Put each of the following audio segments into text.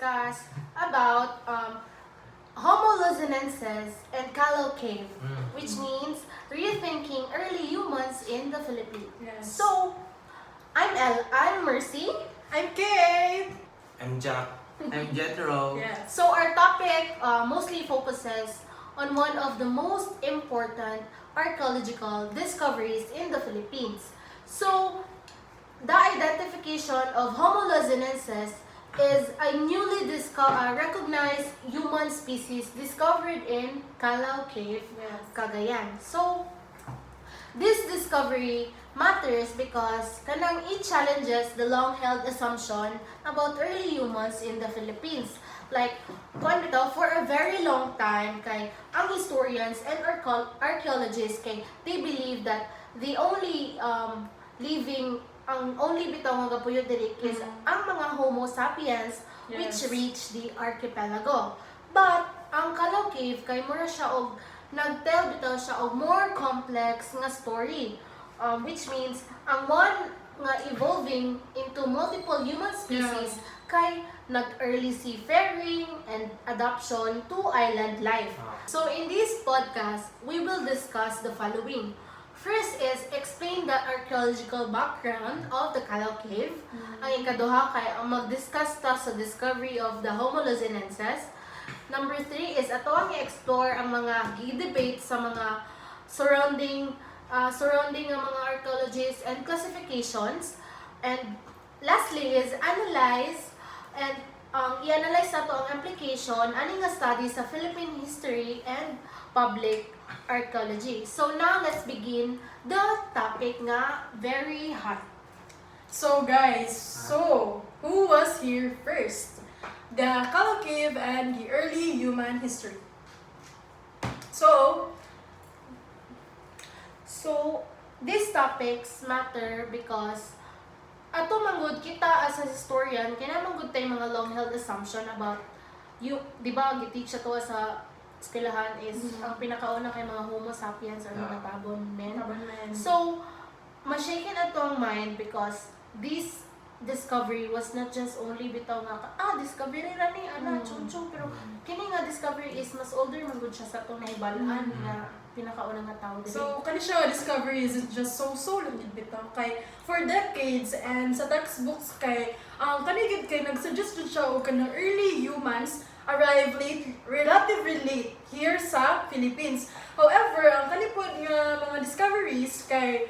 discuss about Homo luzonensis and Callao Cave, which means rethinking early humans in the Philippines. Yes. So, I'm Mercy. I'm Kate! I'm Jack. I'm Jethro. Yes. So our topic mostly focuses on one of the most important archaeological discoveries in the Philippines. So, the identification of Homo luzonensis is a newly recognized human species discovered in Callao Cave, Yes. Cagayan. So, this discovery matters because kanang it challenges the long-held assumption about early humans in the Philippines. Like, kung bitaw, for a very long time, kay ang historians and archaeologists, kay they believe that the only ang only bitaw nga gapuyod diri is ang mga Homo sapiens which Yes. reached the archipelago. But ang Callao Cave kay mura siya og nagtell bitaw siya og more complex nga story, which means ang one nga evolving into multiple human species kay nag-early seafaring and adaptation to island life. So in this podcast, we will discuss the following. First is explain the archaeological background of the Callao Cave. Ang ikaduha kay ang mag-discuss ta sa discovery of the Homo luzonensis. Number 3 is ato ang i-explore ang mga gi-debate sa mga surrounding ang mga archaeologists and classifications. And lastly is analyze and i-analyze nato ang application ani nga study sa Philippine history and public archaeology. So now let's begin the topic nga very hot. So guys, who was here first? The Callao Cave and the early human history. So These topics matter because ato manggod kita as a historian kinamanggod tay mga long-held assumption about di ba giteach ato sa eskwelahan is ang pinakauna kay mga Homo sapiens or mga tabon men. So, ma-shaken atong mind because this discovery was not just only bitaw nga discovery ra ni chunchong, pero kini nga discovery is mas older man gud siya sa atong nahibalaan nga pinakauna nga tawo dili. So, kani siya discovery isn't just so lang bitaw kay for decades and sa textbooks kay kani gid kay nagsuggest jud siya og kanang early humans arrived relatively late here sa Philippines. However, ang kanipod nga mga discoveries kay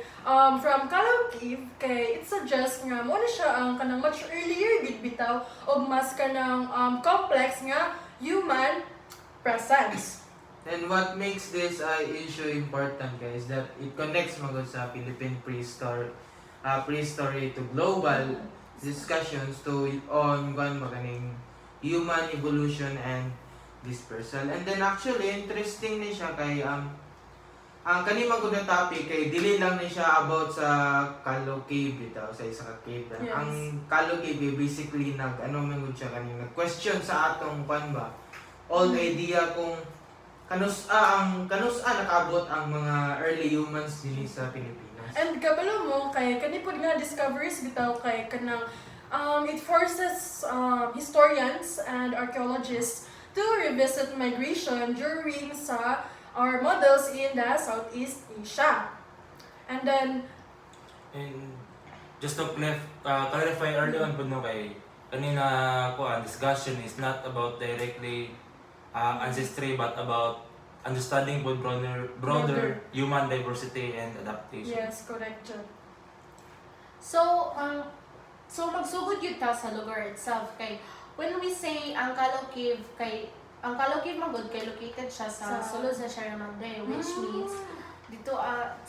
from Callao Cave kay it suggests nga mo na siya ang kanang much earlier gid bitaw og mas kanang complex nga human presence. And what makes this issue important, guys, that it connects magod sa Philippine prehistory to global discussions on maganing human evolution and dispersal. And then actually interesting ni siya kay ang kani magud na topic kay dili lang ni siya about sa Callao Cave bitaw sa isa ka cave. Yes. Ang Callao Cave basically magud siya kaning nag-question sa atong ba old idea kung kanus-a nakaabot ang mga early humans dinhi sa Pilipinas. And kabalo mo kay kanipod nga discoveries bitaw kay kanang it forces historians and archaeologists to revisit migration during sa our models in the Southeast Asia. And then just to clarify early on po no kay kanina ko ang discussion is not about directly ancestry but about understanding both broader human diversity and adaptation. yes, correct John. So magsugod yun ta sa lugar itself kay when we say ang Callao Cave magud kay located siya sa sulod sa Sierra Madre, which means dito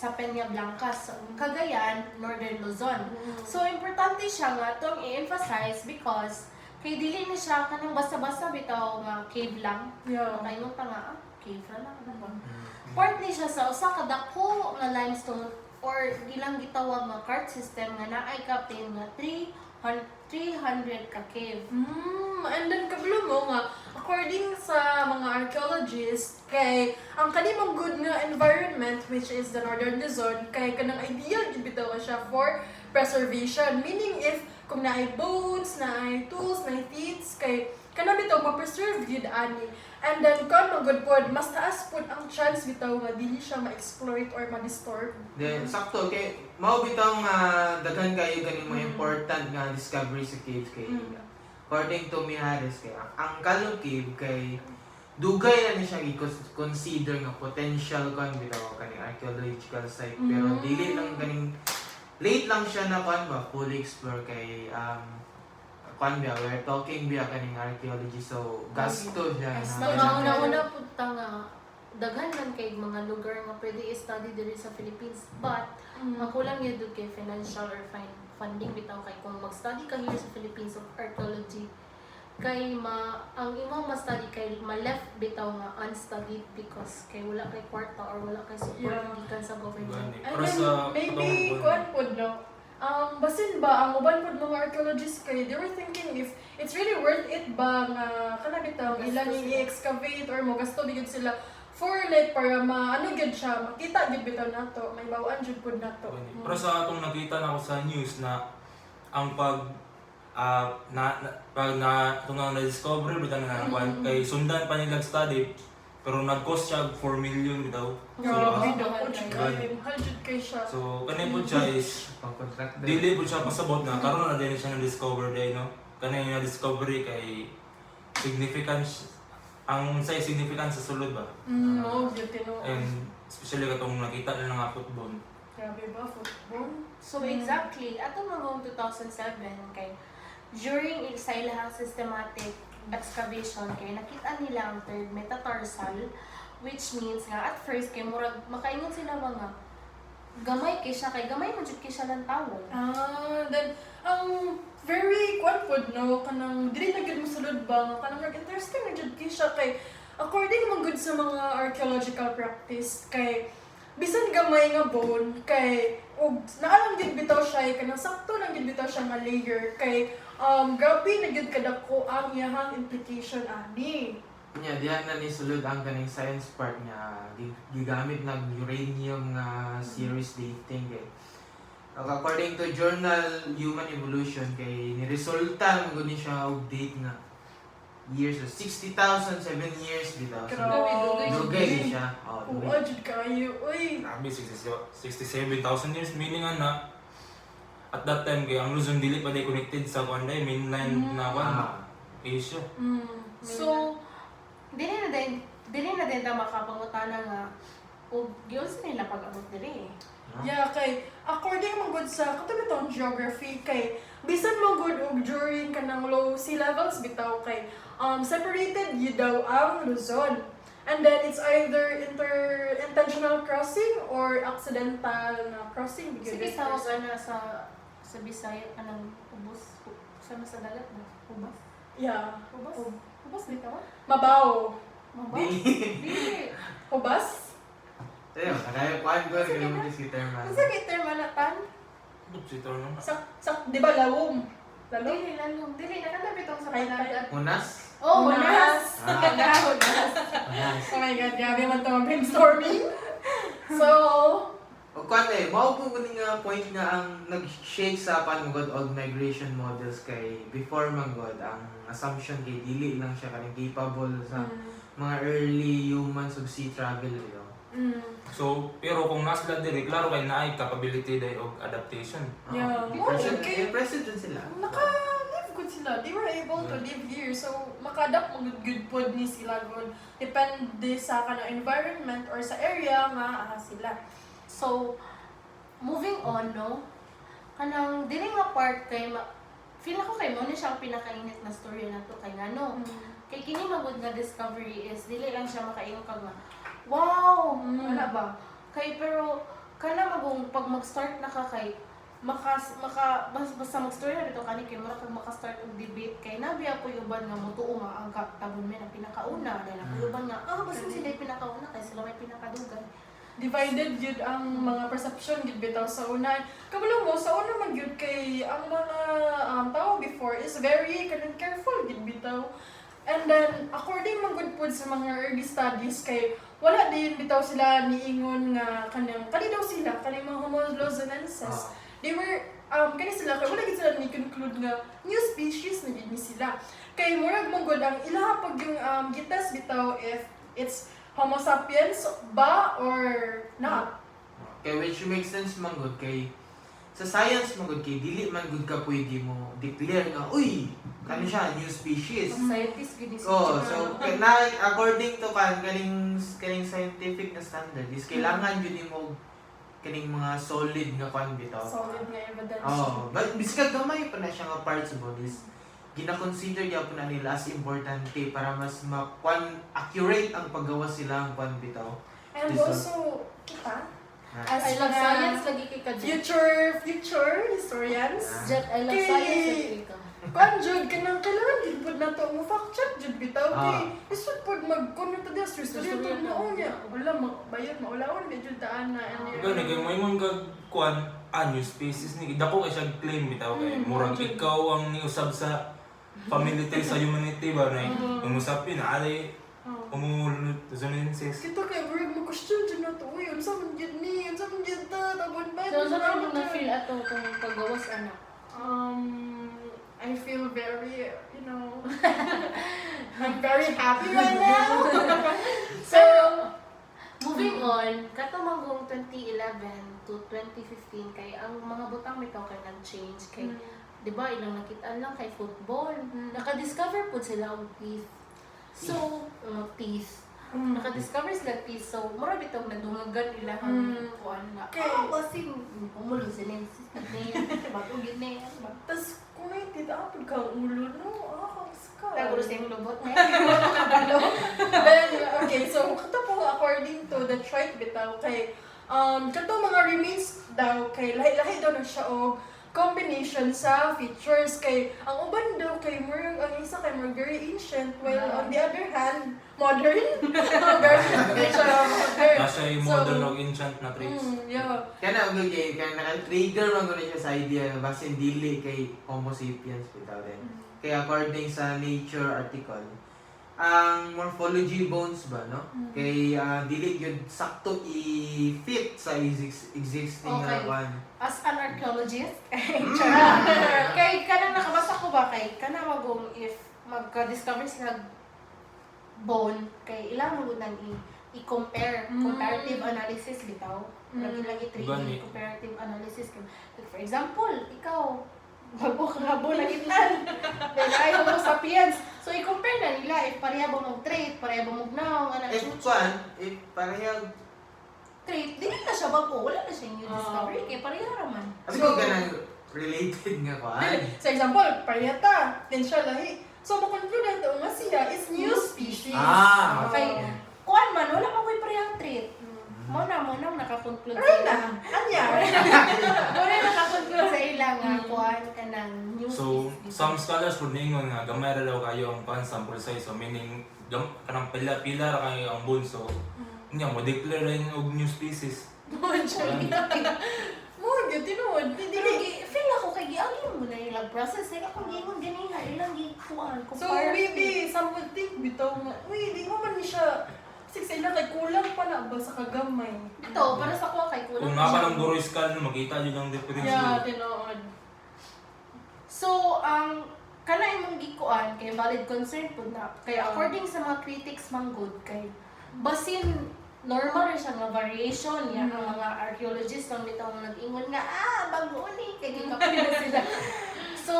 sa Peña Blancas, Cagayan, Northern Luzon. So importante siya nga tong i-emphasize because kay dili ni siya kanang basta-basta bitaw nga cave lang. Yeah. Kaingon ta nga cave ra lang ano ba. Part ni siya sa usa ka dako nga limestone or ilang gitawag nga cart system nga naay captain nga 300 ka cave. And then kabalo mo nga according sa mga archaeologists kay ang kanimong good nga environment which is the Northern Luzon kay kanang ideal gid bitaw siya for preservation, meaning if kung naay bones, naay tools, naay teeth, kay kana bitaw ma-preserve yun ani. And then kon magud pod mas taas pod ang chance bitaw nga dili siya ma-exploit or ma-disturb. Then, sakto, kay, mao bitaw nga daghan kayo ganing mga important nga discovery sa cave kay, according to Mihares, kay, ang Kalong Cave kay, dugay na ni siya i-consider nga potential kon bitaw kaning archaeological site, pero dili lang ganing, late lang siya na kon ba, fully explore kay, kon ba, we're talking ba kaning archaeology, so gasto siya Yes, na. Mga una-una punta nga, daghan man kay mga lugar nga pwede i-study diri sa Philippines, but ang kulang yun doon kay financial or funding bitaw kay kung mag-study ka here sa Philippines of archaeology, kay ang imong ma-study kay ma-left bitaw nga unstudied because kay wala kay kwarta or wala kay support gikan sa government. And Pero then, sa maybe, kuan pod, no? Basin ba, ang uban pod mga archaeologists kay, they were thinking if it's really worth it ba nga, kana bitaw, Gasto ilang sila. i-excavate or mo gasto bigod sila for like, para ano gyud siya, makita gyud bitaw nato, may bawaan gyud pod nato. Pero sa atong nakita na ako sa news na ang pag itong na-discover bitaw na kay sundan pa nilang study pero nag-cost siya 4 million bitaw. Grabe So, daw, mahal jud kayo. kay, mahal jud kay siya. So kanay po siya is Pang-contract din. dili po siya pasabot na karon na din siya na-discover day no. Kanay na discovery kay significance ang sa significance sa sulod ba. Oo, gyud tinuod. And especially katong nakita na nga football. Grabe ba, football? So exactly, ato mga 2007 kay during sa ilahang systematic excavation kay nakita nila ang third metatarsal, which means nga at first kay murag makaingon sila mga gamay kay siya kay gamay man jud kay siya ng tawon. Then, very kwan pod, no? Kanang, dili na gyud mosulod ba? Kanang, interesting na gyud kay siya kay, according man good sa mga archaeological practice, kay, bisan gamay nga bone, kay, og, naalam gyud bitaw siya, kanang sakto lang gyud bitaw siya nga layer, kay, grabe na gyud kadako ang iyahang implication ani. Nya diyan na ni sulod ang kaning science part nga gigamit ng uranium nga series dating kay. According to journal Human Evolution kay niresulta mo gud ni siya og date nga years 60,000 7 years bitaw. So, Grabe, dugay ni siya. Oh, Oo, dugay. jud kayo, uy. Grabe 67,000 years meaning na at that time kay ang Luzon dili pa day connected sa kanday mainline na kwan Ah, Asia. So dili na din ta makapangutana nga og gyud sa nila pag-abot diri. Yeah, kay according man gud sa katulad geography kay bisan man gud og during kanang low sea levels bitaw kay separated yun daw ang Luzon. And then it's either intentional crossing or accidental na crossing. Sige sa ana sa Bisaya kanang ubos sa dagat ba? Ubas? Yeah. Ubas? Ubas bitaw? Mabaw. Maba? Dili. Dili. Ubas? Tayo, kaya kwan ko Sige kaya na. mo si Terman. Unsa kay term anatan? Dito no. Di ba lawom? Lalo? Dili lalong. Dili nakanta bitong sa Ay, panagat. Unas? Oh, Unas. unas. Ah. Unas. Unas. Oh my God, grabe man to brainstorming. So, O kwan mao po gani nga point nga ang nag-shake sa panugod og migration models kay before manggod ang assumption kay dili lang siya kaning capable sa mga early humans of sea travel yo. So pero kung nasa diri klaro kay naay capability day og adaptation. Yeah. Present dun sila. naka-live good sila. They were able to live here. So, maka-adapt mo good pod ni sila good. Depende sa kanang environment or sa area nga sila. So, moving on, no? Kanang dili nga part kay feel ako kay mo ni siya ang pinakainit na story na to kay ngano. Kay kini magud nga discovery is dili lang siya makaingon kag nga wow, wala ba? Kay pero kana magong pag mag-start na ka kay basta mag-story na dito kani kay mura kag maka-start og debate kay nabiya po uban nga motuo nga ang tabon may na pinakauna dahil ako uban nga basta sila yung pinakauna kay sila may pinakadugay. Divided yun ang mga perception yun bitaw sa una. Kabalo mo, sa una man yun kay ang mga tao before is very kanang careful yun bitaw. And then, according man good po sa mga early studies kay wala din bitaw sila niingon nga kanang kani daw sila, kanang mga Homo luzonenses. They were kani sila kay wala gid sila ni conclude nga new species na gid ni sila. Kay murag manggod ang ilaha pag yung gitas bitaw if it's Homo sapiens ba or not. Okay, which makes sense man gud kay sa science man gud kay dili man gud ka pwede mo declare nga uy kani siya new species. Scientist gid ni Oh, so na according to kaning scientific na standard is kailangan jud nimo kaning mga solid nga kwan bitaw. Solid nga evidence. Oh, but biskag gamay pa na siya nga parts of bodies. Gina-consider gyapon na nila as importante para mas accurate ang paggawa sila ang kwan bitaw. And This also kita as I love science lagi kay ka Jet. future historians. Jet, I love Kay- science lagi kay ka. Kan jud kanang kailangan gid pud nato mo fact check jud bitaw Ah. kay isud pud mag-comment to this history to mo niya. Wala bayad maulawon medyo daan na and Ikaw na kay may mong kuan new species ni dako kay siya claim bitaw kay murag ikaw ang niusab sa family tree sa humanity ba na umusapin na alay umulot zonensis. kita kay murag mo question jud nato uy unsa man jud ni unsa man jud ta tabon ba. So, saan mo na-feel ato kung paggawas anak? I feel very, I'm very happy right now. So, moving on, katumangong 2011 to 2015 kay ang mga butang bitaw kay nag-change kay di ba ilang nakitaan lang kay football. Naka-discover po sila og teeth. So, teeth. Naka-discover sila teeth. So, mura bitaw nadungagan ila ang kuan na. Okay. Kasi pumulo sila yung sistem. Bago gid na yan. Tas kung may titapod ka ang ulo, no? Kang ska. Taguro sa yung lubot na Then, okay, so kato po according to the chart bitaw kay kato mga remains daw kay lahi-lahi daw na siya og combination sa features kay ang uban daw kay murag ang isa kay murag very ancient while on the other hand modern. Very siya modern. Nasa yung modern og ancient na traits. Yeah. Kaya na ugay kay kaya naka-trigger man gud siya sa idea nga basin dili kay Homo sapiens bitaw din. Kaya according sa Nature article, ang morphology bones ba no? Kay dili gyud sakto i-fit sa existing Okay. one. As an archaeologist, kay kanang nakabasa ko ba kay kanang magong if magka-discover sila bone kay ilang mo nang i-compare comparative analysis bitaw lagi lang i-3D Gani. comparative analysis like for example ikaw bago ka habo na gitan then ayaw mo sapiens so i-compare na nila if pareha ba mong trait pareha ba mong naong anak If parehag trait dili na siya bago wala na siya new discovery kay pareha raman Abi ko ganang related nga kuan. Sa example, pariyata, then siya lahi. So, makonclude ang taong nga siya is new species. Ah, okay. Kuan man, wala pa ko'y parehang trait. Mo na nakakonclude sa Right na, ilang. anya. Mo na nakakonclude sa ilang kuan ka ng new So, species. some scholars would ningon nga gamay ra daw kayo ang pan sample size. So, meaning, kanang pila ra kayo ang bone. So, niya mo declare rin og new species. Mo, yun, tinuod. Pero feel ako kay giagin mo na ilang process. Kaya akong gingon ganiha, ilang gikuan. So, maybe some would think bitaw nga, uy, di mo man ni siya. Kasi sa ila kay kulang pa na ba sa kagamay. Ito, para sa kuha kay kulang Kung na nga pa siya. ng Guru Skull, makita nyo ng difference. Yeah, tinuod. So, ang kana imong gikuan kay valid concern pud na. Kaya according sa mga critics manggod kay basin normal rin siya nga variation yan ang mga archaeologists lang bitaw nga nag-ingon nga bago ni kay gikapin na sila. So,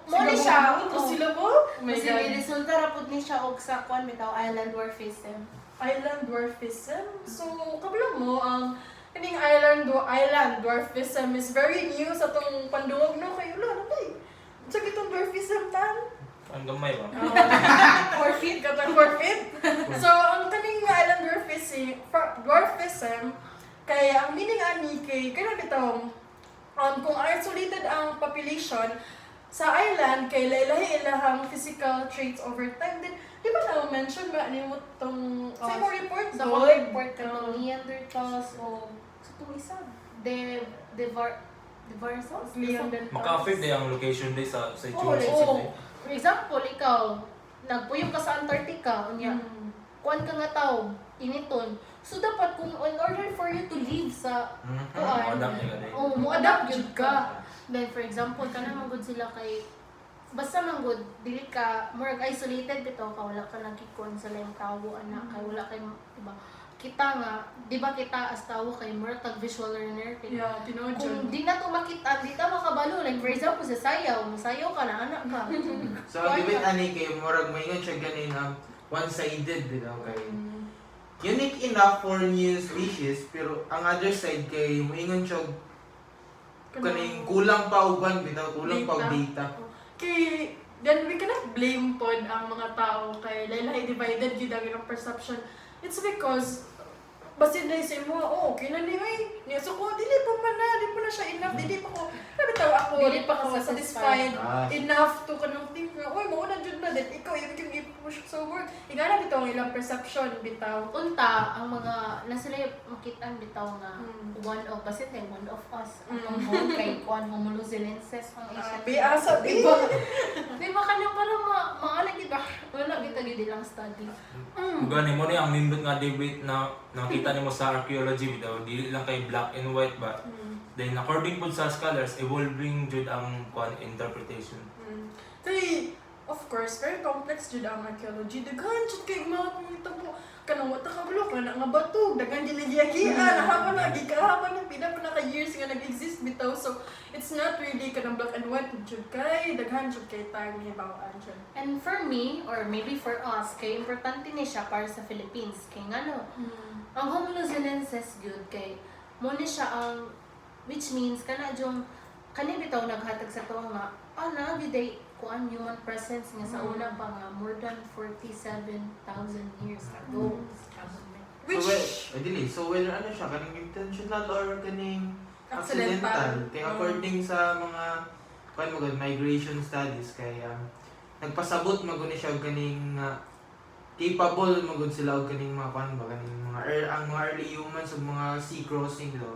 mo ni siya. Ito sila po? Oh my Kasi God. may resulta ra pud ni siya og sa kuan bitaw island dwarfism. Island dwarfism. So, kabalo mo, kaning island dwarfism is very new sa tong pandungog no kay ulo, ano ba eh? Sa gitong dwarfism tan? Ang gamay ba? 4 feet, katang 4 feet. So, ang kaning island dwarfism, kaya ang meaning ani kay, kaya bitaw, kung isolated ang population, sa island, kay lahi ilahang physical traits over time, then, di ba na-mention ba, ano mo itong, sa mo report Sa doon? mga report ka ng Neanderthals o sa itong isa, Devarsals? Maka-affect na yung location day sa Oo, itsura like, sa for example, ikaw, nagpuyong ka sa Antarctica, unya, kuan ka nga tao, initon. So, dapat kung in order for you to live sa kuan, Adapt niya ka day. mo adapt yun ka. Then for example, kana man gud sila kay basta man gud dili ka more isolated bitaw ka, wala ka nagkikon sa laing tawo ana kay wala kay diba kita nga di ba kita as tawo kay more tag visual learner kay Yeah, tinuod kung dyan. di na to makita di ta makabalo like for example sa sayaw masayaw ka na anak ka. So ang debate ani kay murag maingon siya ganin one-sided bitaw kay unique enough for new species pero ang other side kay moingon siya kaning kulang pa uban bitaw kulang pa og data. Kay, then we cannot blame pod ang mga tao kay lahi divided yun ang ilang perception. It's because basin na sa imo, okay na ni ay, niya so ko dili pa man na, di pa na siya enough, dili pa ko. Sabi taw ako, Dili pa ka satisfied Ah. enough to kanang think na, oy, mauna jud na din ikaw yung i-push sa work. Igana bitaw ang ilang perception bitaw. Unta ang mga na sila makitaan bitaw nga one of kasi kay one of us ang home kay kuan homologilenses ang Asian. Biasa, Diba? Diba kanya para maalag kita. Wala kita gid lang study. Gani mo ni ang nindot nga debate na nakita nimo sa archaeology bitaw dili lang kay black and white ba. Then according po sa scholars evolving jud ang kuan interpretation. Kay, of course, very complex jud ang archaeology. Daghan jud kay mga pangitabo. Kanang wata ka bulok nga nga bato, daghan jud giyagian, hapa na gikahapan ng pila pa na ka years nga nag-exist bitaw. So, it's not really kanang black and white jud kay daghan jud kay time ni bawaan jud. And for me or maybe for us kay importante ni siya para sa Philippines kay ngano. Ang homologilenses gyud kay mo ni siya ang which means kana jung kani bitaw naghatag sa tuwa nga ana giday kuan human presence nga sa una pa nga more than 47,000 years ago. Which, So whether ano siya kaning intentional or kaning Accidental. accidental. Kaya according sa mga kuan mo gud migration studies kay nagpasabot magud ni siya og kaning capable magud sila og kaning mga kuan ba kaning ang mga early humans ug mga sea crossing do.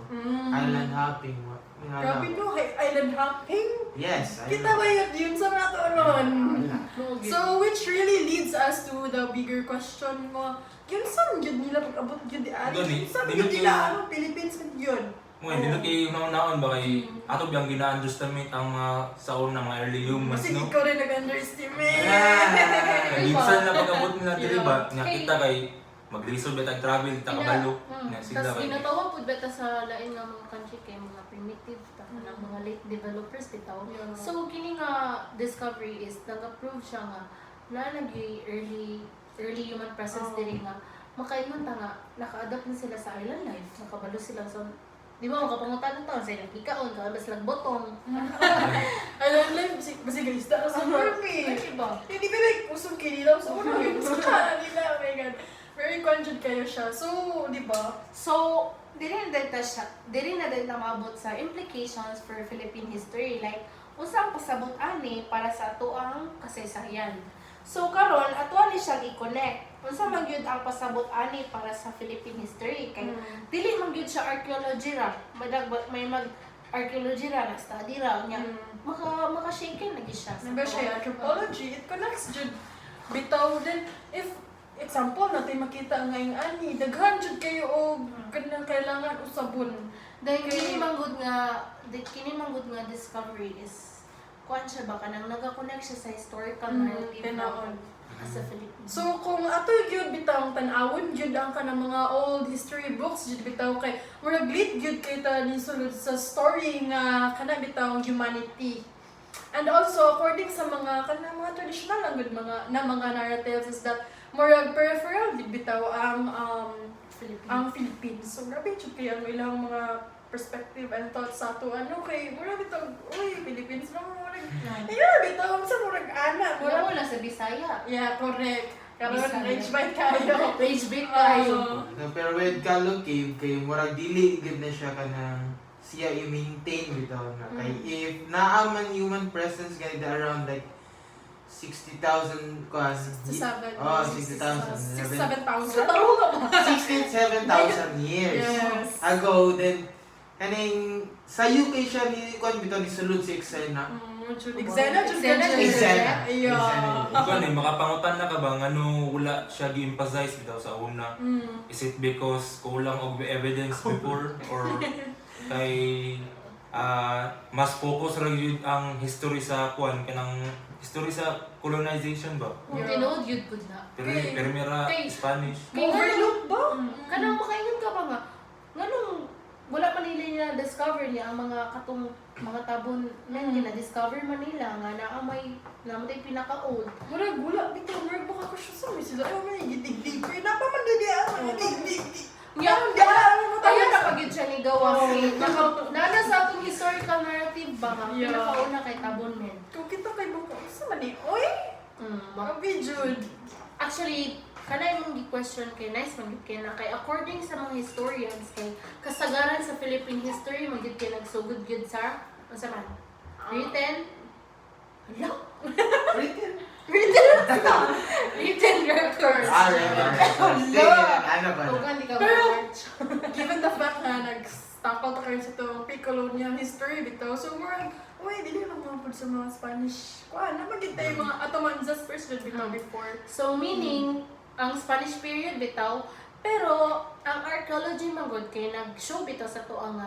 Island hopping. Mga grabe no, kay island hopping. Yes. Kita ba yun sa mga to ron? So So, which really leads us to the bigger question mo, yun saan yun nila pag-abot yun di ari? Gani, Yun saan dili yun kay- nila, ano, Philippines yun? Mo dili kay naon ba kay ato biyang gina-underestimate ang mga sa una mga early humans Kasi no. ikaw rin nag-underestimate. Minsan na pag-abot nila diri ba nga Kay- kita kay maglisod bet ang travel ta kabalo nga sila Tapos kay. ginatawa po beta sa lain nga mga country kay mga primitive ta ng mga late developers bitaw. Yeah. So kini nga discovery is nag-approve siya nga na early human presence diri nga makaingon ta nga naka-adapt na sila sa island life, nakabalo sila so di ba makapangutan ta sa ilang ikaon ka bas lagbotong. Alam lang, basi guys, na sa Morphe. Diba? Hindi ba like, usong kinilaw sa una yun. Saka nila, oh my God. Very conscious kayo siya. So, di ba? So, diri na din ta maabot sa implications for Philippine history like unsa ang pasabot ani para sa ato ang kasaysayan. So karon ato ni siya i-connect. Unsa man gyud ang pasabot ani para sa Philippine history kay dili man gyud siya archaeology ra. May mag archaeology ra na study ra nya. Maka-shaken lagi siya. Nabi siya, anthropology, it connects jud. Bitaw din, if example natin makita ngayong ani, daghan jud kayo o kanang kailangan usabon. Dahil kini manggod nga discovery is kuan siya ba kanang nagakonect siya sa historical narrative tinaon. sa Philippines. So kung ato gyud bitaw tan-awon gyud ang kanang mga old history books jud bitaw kay murag lit gyud kay ta ni sulod sa story nga kana bitaw humanity. And also according sa mga kanang mga traditional lang gud mga narratives is that murag peripheral gid bitaw ang Philippines. So grabe jud kay ang ilang mga perspective and thoughts sa ato ano kay murag bitaw uy Philippines lang murag ayun bitaw sa murag ana Wala murag mo lang sa Bisaya. yeah correct karon Bisaya. rage bite kayo Rage bait kayo. No, pero with Calo Cave, kay murag dili gid na siya kanang siya i-maintain bitaw na kay if naaman human presence guide around like 60,000 kuan 67 oh 60,000 67,000 taro ka ba 67,000 years Yes. ago then kaning sa UK siya ni kuan bitaw ni sulod si Xena Exena jud ka na Exena. iya Ikaw ni makapangutan na ka ba ngano wala siya gi-emphasize bitaw sa una? Is it because kulang og evidence before or kay mas focus ra gyud ang history sa kuan kanang history sa colonization ba. Kung Yeah. tinood yun po na. Primera Kay- Spanish. Overlook ba? Kanang makaingon ka ba nga, nganong wala pa nila discover niya ang mga katong mga tabon na discover man nila nga naa may namatay pinaka-old. Wala, bitaw, marag baka ko siya sa may sila. Ayaw man, gidig-dig. Kaya napamadali ako, gidig-dig. Kaya napagid siya ni Gawa. Nana sa atong historical narrative ba nga, Yeah. pinakauna kay Tabon men. Kung kita kay Boko, sa mani, oy! Mabi, Jude. Actually, kanay mong gi-question kay nice man gid kay na kay according sa mga historians kay kasagaran sa Philippine history magid kay nagsugod gyud sa unsa man written Hala? Written records. Ano ba? Kung hindi ka Pero- ma-watch. Given the fact na nag-tackle ta kayo sa itong pre-colonial history bitaw, so murag, uy, dili lang mga sa mga Spanish. Kuha, namagin tayo mga Atamanzas first bitaw before. So meaning ang Spanish period bitaw pero ang archaeology magod kay nag-show bitaw sa to ang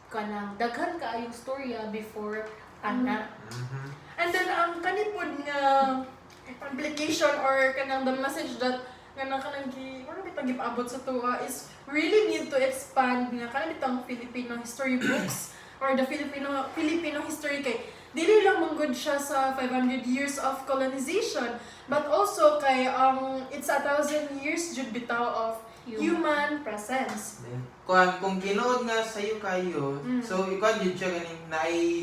kanang daghan kaayong storya before ana. And then, ang kanipod nga implication or kanang the message that nga ano bitang gipaabot sa tuwa is really need to expand nga kanang bitang Filipino history books or the Filipino history kay dili lang manggod siya sa 500 years of colonization but also kay it's 1,000 years jud bitaw of human presence. Kung kinood nga sa'yo kayo, so ikaw yun siya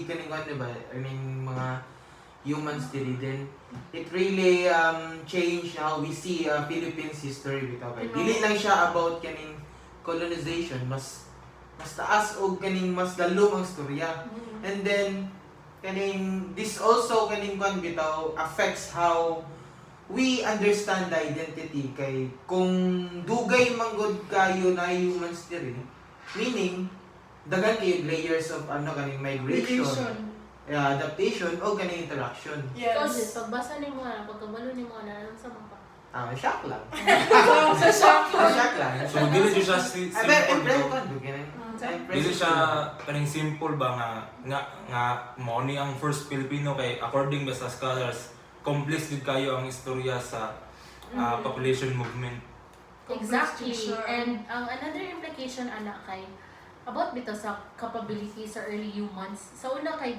kaning kwan diba, kaning mga humans diri then it really changed how we see Philippines history bitaw kay dili lang siya about kaning colonization, mas taas og kaning mas dalom ang storya. And then kaning this also kaning kwan bitaw affects how we understand the identity kay kung dugay manggod kayo na humans diri meaning daghan kayo layers of kaning migration, adaptation o kaning interaction. Kasi Yes. pagbasa nimo nga pagkabalo nimo nga sa mga Shock lang. Sa shock. Shock lang. So dili jud siya Pero simple impressed bitaw. ko kanang Dili siya kaning simple ba nga mao ni ang first Filipino kay according ba sa scholars complex gid kayo ang istorya sa population movement. Exactly. Sure. And ang another implication ana kay about bitaw sa capability sa early humans. Sa una kay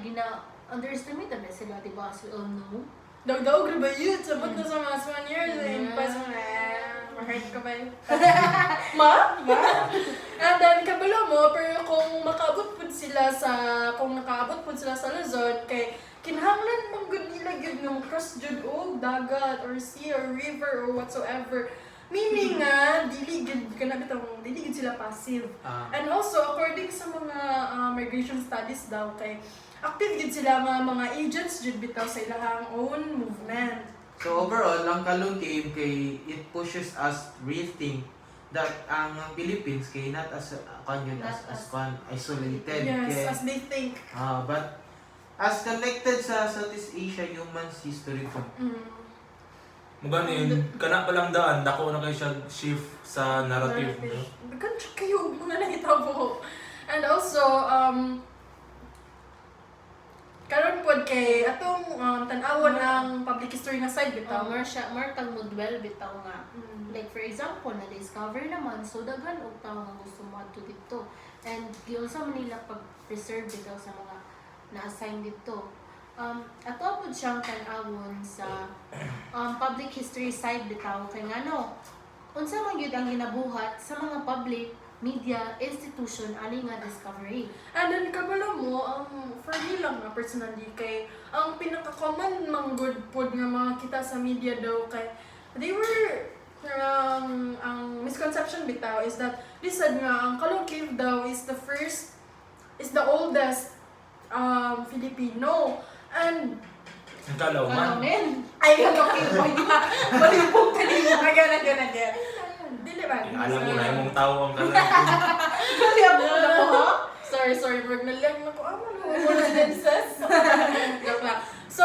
underestimate na sila, di ba? As we all know. Daw-daw, graba yun. Sabot na sa mga Spaniards. Pas mo na, ma-hurt ka ba yun? Ma? And then, kabalo mo, pero kung makaabot po sila sa Luzon, kay kinahanglan mong good nila yun ng cross jud o dagat or sea or river or whatsoever. Meaning nga, dili gid sila passive. And also, according sa mga migration studies daw, kay active gid sila mga agents jud bitaw sa ilahang own movement. So overall, ang Kalong Cave kay it pushes us rethink that ang Philippines kay not as isolated Yes, kay as they think. but as connected sa Southeast Asia humans history ko. Mugani kana pa lang daan dako na kay siya shift sa narrative. No? Dagan siya kayo mga nahitabo. And also, karon pod kay atong tan-awon ang public history nga side bitaw. More tag modwell bitaw nga. Like for example, na-discover naman, so daghan og tao nga gusto mo adto dito. And giunsa man nila pag-preserve bitaw sa mga na-assign dito. Ato po siyang tan-awon sa public history side bitaw kay ngano unsa man gyud ang ginabuhat sa mga public media institution ani nga discovery. And then kabalo mo, for me lang na personally kay ang pinaka-common manggod pod nga mga kita sa media daw kay they were ang misconception bitaw is that they said nga ang Kalong Cave daw is the oldest Filipino. And Ang Kalauman. ay Kalong Cave ba niya? Balibog kanina. Again. Dili ba? Alam mo na yung tao ang Kalauman. Sorry, Berg, nalang na ko. Coincidences. Joke lang. So,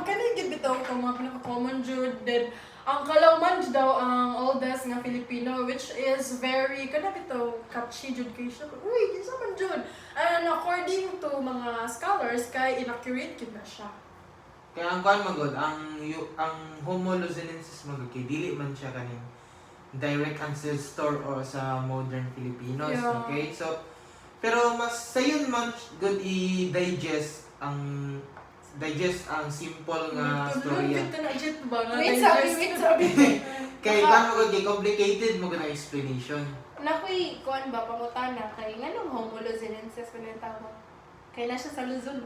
kanina gid bitaw itong mga pinaka-common jud. Then, ang Calauman jud daw ang oldest nga Filipino, which is very kana bitaw catchy jud kay siya. Uy, kinsa man jud. And according to mga scholars kay inaccurate gid na siya. Kaya ang kuan magod, ang Homo luzonensis magod kay dili man siya kaning direct ancestor o sa modern Filipinos, Yeah. okay? So pero mas sayon man good i-digest ang simple nga storya. Tulog na jet ba nga. Wait, sabi. Kay kan magod kay complicated mo na explanation. Nakoy, kuan ba, pangutana, kay nga nung Homo luzonensis ko na tawag. Kay na siya sa Luzon.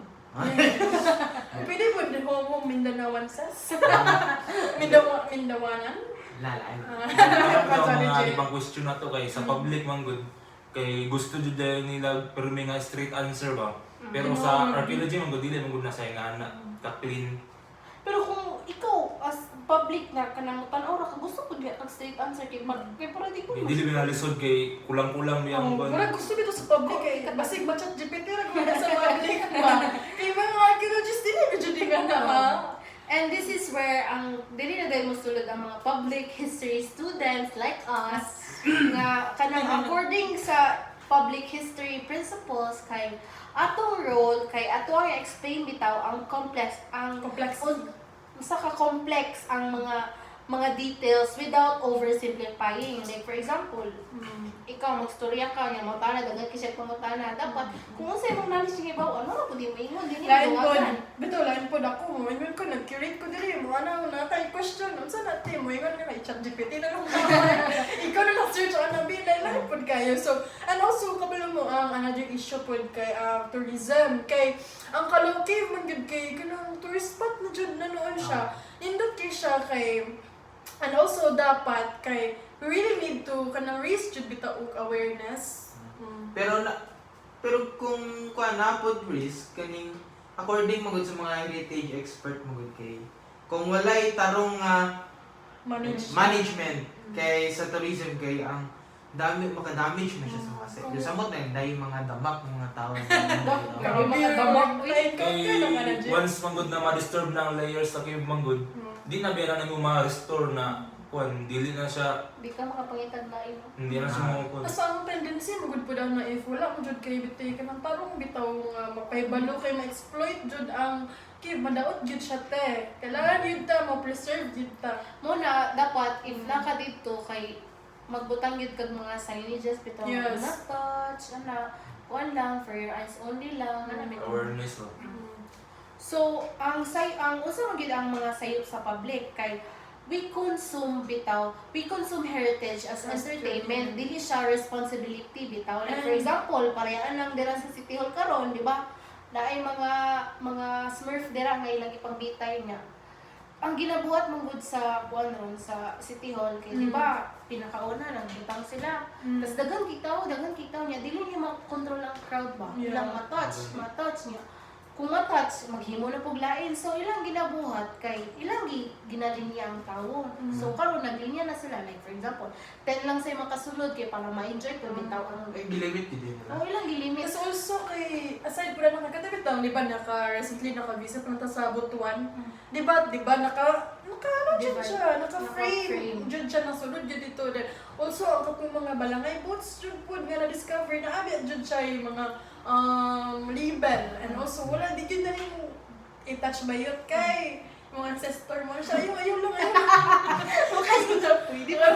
Pwede mo din Homo Mindanaoensis. Mindawanan. Lalaan. Ang Sorry, mga Jay. ibang question na to kay sa public man good. Kay gusto jud dahil nila pero may nga straight answer ba. Pero sa archaeology man good dili man good na sa nga na ka-clean. Pero kung ikaw, as public na kanang tanaw ra ka gusto ko diya kag straight answer kay para di ko Dili ba nalisod kay kulang-kulang biya mo Mura ba. gusto dito sa public kay basig ma-chat GPT ra ko sa public ba. Kay mga archaeologists dili ko jud nga na ha. And this is where ang dili na dahil musulod ang mga public history students like us nga kanang according sa public history principles kay atong role kay ato ang explain bitaw ang complex usa ka complex ang mga details without oversimplifying. Like for example, ikaw magstorya ka nya mangutana daghan kisay pangutana dapat kung unsay mong knowledge nga ibaw ano ra pud mo ingon dinhi Lain po, duwagan. bito lain po ako, ingon ko, nag-curate ko dili, mo na tayo question, unsa natin, mo ingon nga, i-chat GPT na lang ikaw na lang search ang nabi, lain po kayo. So, and also, kabalo mo ang another issue po kay tourism, kay ang Calao Cave, man gud kay, kanang tourist spot na dyan na noon siya, nindot kay siya kay, and also dapat kay, we really need to kanang raise jud bitaw og awareness. Pero kung kuan na pod risk kaning according magud sa mga heritage expert magud kay kung walay tarong nga management kay sa tourism kay ang maka-damage na siya sa mga site. Samot na yung dahil mga damak ng mga tao. Grabe mga damak, Kay once manggod na ma-disturb na ang layers sa cave manggod, di na biya na mo ma-restore na kuan dili na siya Di ka makapangitag na imo. hindi na siya mo kuan. Asa ang tendency magud po daw na if wala mo jud kay bitay ka ng tarong bitaw nga mapahibalo kay ma-exploit jud ang kay madaot jud siya te. Kailangan yun ta ma-preserve jud ta. Muna, dapat, if naka dito kay magbutang yun kag mga signages, bitaw Yes. na touch, one lang, for your eyes only lang, Awareness oh. So, ang usa man gyud ang mga sayop sa public kay we consume heritage as entertainment, dili siya responsibility bitaw. Like for example, parehas lang dira sa City Hall karon, di ba? Naay mga Smurf dira nga ilang ipangbitay niya. Ang ginabuhat mong good sa ron sa City Hall kay di ba pinakauna nang butang sila. Tas daghang kitaw niya dili niya makontrol ang crowd ba. Yeah. Ilang matouch niya. Kung matouch, maghimo na pug lain. So ilang ginabuhat kay ilang ginalinya ang tawo. So karon naglinya na sila, like for example 10 lang say makasulod kay para ma-enjoy ko bitaw ang Gilimit din nila. ilang gilimit. Kasi also kay aside po na nakakatapit lang, di ba recently naka-visit na ta sa Butuan. Di ba naka ano dyan Diba? siya, Naka-frame. naka-frame. Dyan siya nasulod dyan dito. Then also ang kapong mga balangay boots dyan po nga na-discover na abi dyan siya yung mga label. And also wala di yun na rin i-touch ba yun kay mga ancestor mo siya. Ayaw lang. Makasya siya po. Hindi ba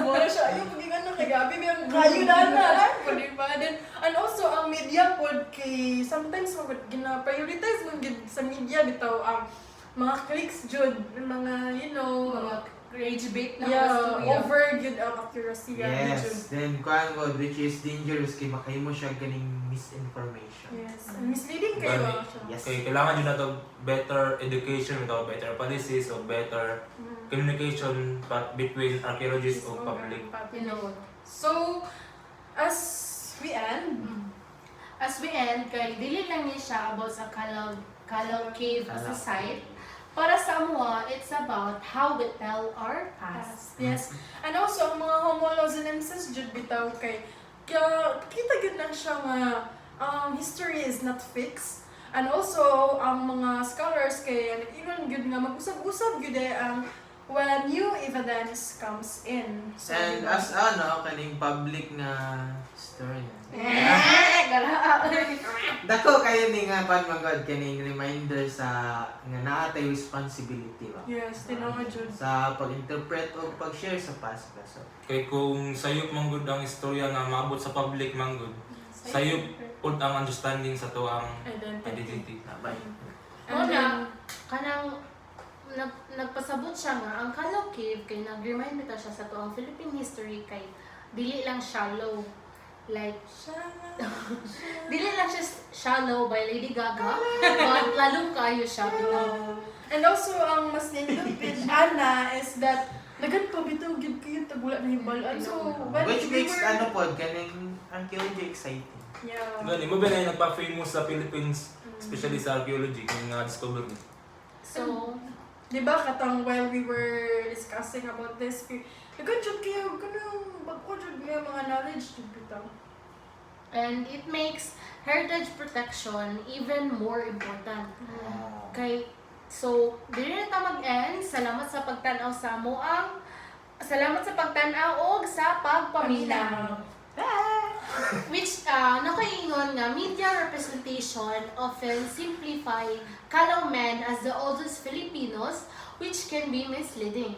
wala siya. Ayaw pag nga na kay Gabi. May kayo na. Then, and also, ang media pod kay sometimes gina-prioritize mo sa media bitaw ang mga clicks jud, mga Mga rage bait na yeah, storya. over good ang accuracy jud. Yes, then kuan ko which is dangerous kay makahimo siya ganing misinformation. Yes. And misleading kayo Gani. siya. Yes. Kay kailangan yun na to better education, ito better policies o better communication between archaeologists o public. So, as we end, Kay dili lang niya siya about sa Calao Cave as a site. Para sa amuha, it's about how we tell our past. yes. And also, ang mga Homo luzonensis jud bitaw kay kaya kita gid lang siya nga history is not fixed. And also, ang mga scholars kay nag-ingon gyud nga mag-usab-usab gyud ang when new evidence comes in. So, And diba? as kaning public nga historian. Dako kayo ni nga pan magod kaning reminder sa nga naatay responsibility ba. Yes, tinuod jud. Sa pag-interpret o pag-share sa past so, Kay kung sayop manggod ang istorya nga maabot sa public manggod, sayop pud ang understanding sa tuang identity. Tabay. And then, kanang nagpasabot siya nga ang Calao Cave kay nag-remind bitaw siya sa tuang Philippine history kay dili lang shallow. Like, dili lang siya shallow by Lady Gaga, but lalo kayo siya. and also, ang mas nindot with Anna is that nagan pa bitaw gyud kayo tagula na himbalan. So, when Which we makes were- pod kaning archaeology exciting. Yeah. Gani mo ba na yung nagpa-famous sa Philippines, especially sa archaeology, kung nga-discover ni. So, Di ba katang while we were discussing about this, nagan jud kayo kanang bag-o jud nga mga knowledge jud bitaw. and it makes heritage protection even more important. Kay so dili na ta mag-end. Salamat sa pagtan-aw sa moang. Salamat sa pagtan-aw og sa pagpaminaw. Which nakaingon nga media representation often simplify Calao men as the oldest Filipinos, which can be misleading.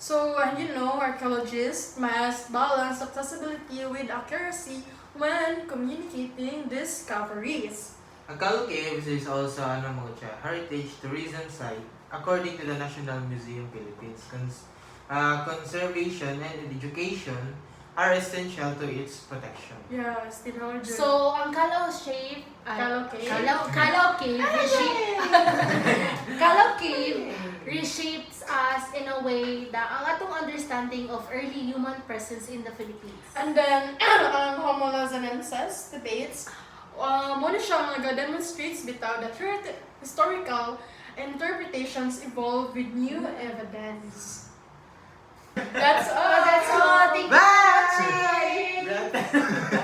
So, archaeologists must balance accessibility with accuracy when communicating discoveries. Ang Calao Caves is also heritage tourism site according to the National Museum Philippines. Conservation and education are essential to its protection. Yes, tinuod jud. So, ang Calao shape Calao Cave. Calao Cave Calao Cave reshapes us in a way that ang atong understanding of early human presence in the Philippines. And then, ang Homo Lazanensis debates, muna siya nag-demonstrates bitaw that historical interpretations evolve with new evidence. That's all! That's all. Thank you for Bye! watching.